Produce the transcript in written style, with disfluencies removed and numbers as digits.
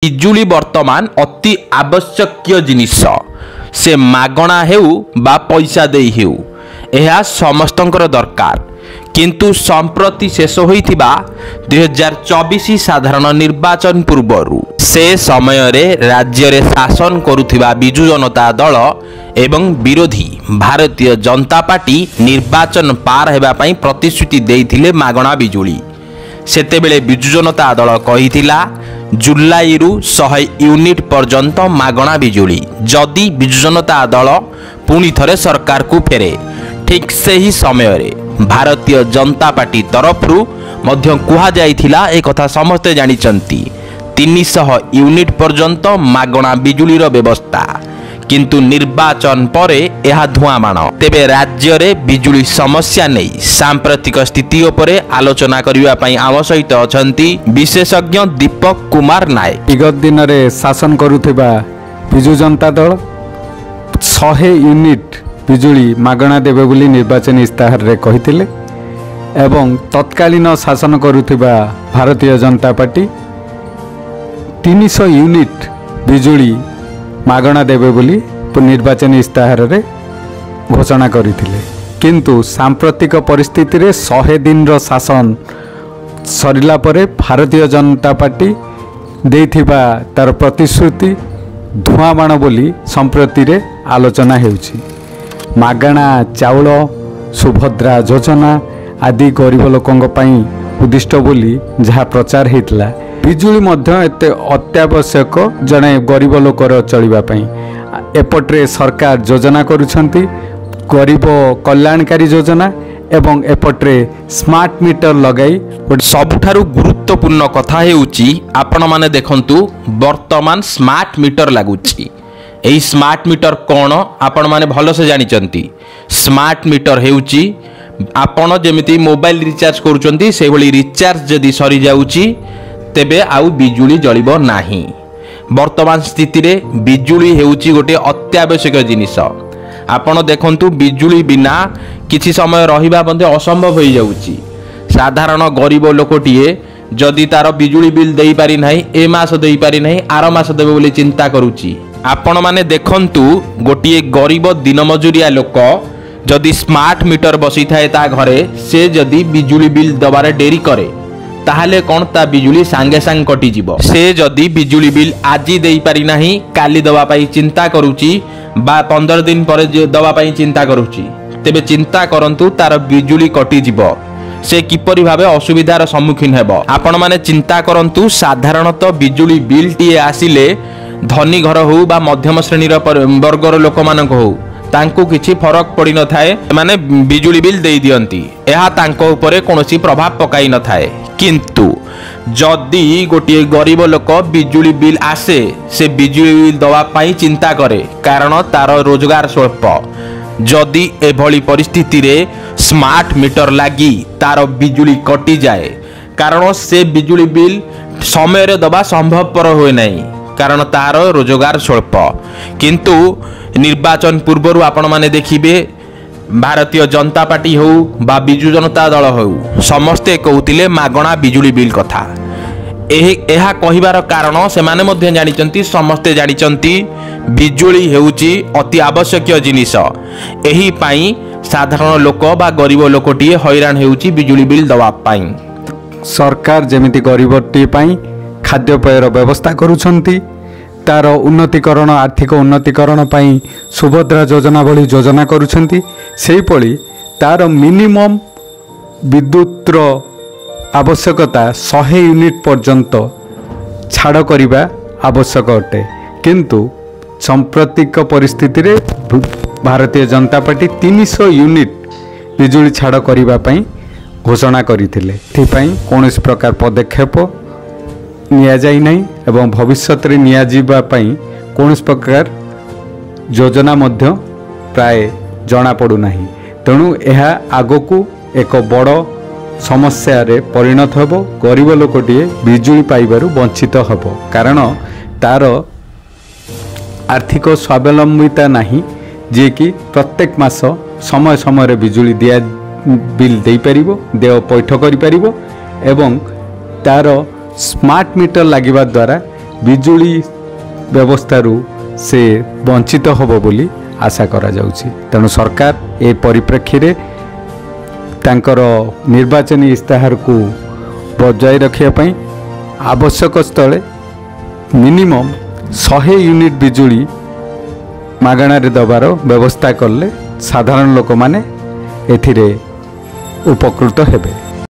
बिजुली वर्तमान अति आवश्यक जिनिस से मागणा हेउ बा पैसा देई हेउ यह समस्तंकर दरकार किंतु संप्रति शेष होइथिबा 2024 साधारण निर्वाचन पूर्वरु से समय रे राज्य रे शासन करुथिबा बिजु जनता दल एवं विरोधी भारतीय जनता पार्टी निर्वाचन पार हेबा पई प्रतिश्रुति देइथिले मागणा बिजुली। सेतेबेले बिजु जनता दल कहिथिला जुलाई रु 100 यूनिट पर्यंत मागणा बिजुली जदि बिजु जनता दल पुणी थरे सरकार को फेरे। ठीक से ही समय रे भारतीय जनता पार्टी तरफरु मध्य कुहा जाइथिला ए कथा समस्ते जानिचंती 300 यूनिट पर्यंत मागणा बिजुलीर व्यवस्था किंतु निर्वाचन परे यह धुआंबाण। तेबे राज्य रे बिजुली समस्या नहीं सांप्रतिक स्थिति उपरे आलोचना करिवा पई आम सहित अछंती विशेषज्ञ दीपक कुमार नायक। विगत दिन रे शासन करुथिबा बिजु जनता दल 100 यूनिट बिजुली मागणा देबे बोली निर्वाचन इस्ताहार रे कहिथिले एवं तत्कालीन शासन करुथिबा भारतीय जनता पार्टी 300 यूनिट बिजुली मागणा देबे बोली निर्वाचन इस्ताहार रे घोषणा करिथिले किंतु सांप्रतिक परिस्थिति रे 100 दिन रो शासन सरिला परे भारतीय जनता पार्टी देइथिबा तार प्रतिश्रुति धुआंबाण बोली संप्रति रे आलोचना हेउछि। मागणा चाउल सुभद्रा योजना आदि गरीब लोकंक पई उद्दिष्ट बोली जहाँ प्रचार हेतला बिजुली मध्य एते अत्यावश्यक जने गरीब लोकर चलिबा पई एपट्रे सरकार योजना करुछंती गरीब कल्याणकारी योजना एवं एपट्रे स्मार्ट मीटर लगाई। सबुठारु गुरुत्वपूर्ण कथा हेउची आपण माने देखंतु वर्तमान स्मार्ट मीटर लागुची। एही स्मार्ट मीटर कोन आपण माने भलो से जानिचंती। स्मार्ट मीटर हेउची आपण जेमिति मोबाइल रिचार्ज करूचंती से भली रिचार्ज जदी सरी जाउची तेबे आउ बिजुली जलिबो नाही। वर्तमान स्थिति रे बिजुली हेउची गोटे अत्यावश्यक जिनिस। आपण देखंतु बिजुली बिना किछि समय रहिबा बंदे असंभव होई जाउची। साधारण गरीब लोकटिए जदि तार बिजुली बिल देई पारि नाही ए मास देई पारि नाही आर मास देबे बोली चिंता करूची। आपण माने देखंतु गोटिए गरीब दिन मजुरिया लोक जदि स्मार्ट मीटर बसी थाए ता घरे से जदि बिजुली बिल दबारे डेरी करे ताहले कोन ता बिजुली सांगे सांग कटि जीवो। से जदि बिजुली बिल आजि देई पारि नाही काली दबा पई चिंता करूची बा 15 दिन परे दबा पई चिंता करूची तेबे चिंता करंतु तार बिजुली कटि जीवो से किपरि भाबे असुविधार सम्मुखीन हेबो। आपण माने चिंता करंतु साधारणतः बिजुली बिल टी आसिले धनी घर हो बा मध्यम श्रेणीर वर्गर लोक मानक हो तांको किछि फरक पड़ी न थाए माने बिजुली बिल देई दियंती एहा तांको उपरे कोनोसी प्रभाव पकाई न थाए। किंतु जदि गोटिए गरीब लोक बिजुली बिल आसे से बिजुली बिल दवा पाई चिंता करे कारण तार रोजगार स्वल्प। जदि एभली परिस्थिति रे स्मार्ट मीटर लागी तार बिजुली कटि जाए कारण से बिजुली बिल समय रे दबा संभवपर होय नाही कारण तार रोजगार स्वल्प। किंतु निर्वाचन पूर्व आपण माने देखिबे भारतीय जनता पार्टी हो बा बिजु जनता दल हो समस्ते कहउतिले मागणा बिजुली बिल कथा। एहा कहिबार कारण से माने मध्य जानिचंती समस्ते जानिचंती बिजुली हेउची अति आवश्यक जिनिस। एही पाई साधारण लोक बा गरीब लोकटिए हैरान हेउची बिजुली बिल दवा पाई। सरकार जेमिति गरीबटी पाई खाद्यपेयर व्यवस्था करुछंती तार उन्नतिकरण आर्थिक उन्नतिकरण पाई सुभद्रा योजना भली योजना करुछंती सेही पड़ी तार मिनिमम विद्युतर आवश्यकता 100 यूनिट पर्यंत छाड़ करिबा आवश्यक अटे किंतु सांप्रतिक परिस्थिति रे भारतीय जनता पार्टी 300 यूनिट बिजुली छाड़ करिबा पई घोषणा करिथिले। एथिपाई कोनोसी प्रकार पदक्षेप निया जाई नहीं एवं भविष्य रे निया जीवा पई कोनोसी प्रकार योजना मध्य प्राय जना पड़ू नाही। तेणु यह आगकू एक बड़ समस्या रे परिणत हेबो। गरीब लोकटिए बिजुली पाइबारु वंचित हेबो कारण तार आर्थिक स्वावलंबिता नाही जे कि प्रत्येक मास समय समय रे बिजुली दिया बिल दे परिबो देय पैठ करि परिबो एवं तार स्मार्ट मीटर लगिबा द्वारा ବିଜୁଳି ବ୍ୟବସ୍ଥାରୁ ସେ ବଞ୍ଚିତ ହେବ ବୋଲି ଆଶା କରାଯାଉଛି। ତେଣୁ ସରକାର ଏ ପରିପ୍ରେକ୍ଷୀରେ ତାଙ୍କର ନିର୍ବାଚନୀ ଇସ୍ତାହାରକୁ ବଜାୟ ରଖିବା ପାଇଁ ଆବଶ୍ୟକ ସ୍ଥଳେ ମିନିମମ୍ 100 ୟୁନିଟ୍ ବିଜୁଳି ମାଗଣାରେ ଦେବାର ବ୍ୟବସ୍ଥା କଲେ ସାଧାରଣ ଲୋକମାନେ ଏଥିରେ ଉପକୃତ ହେବେ।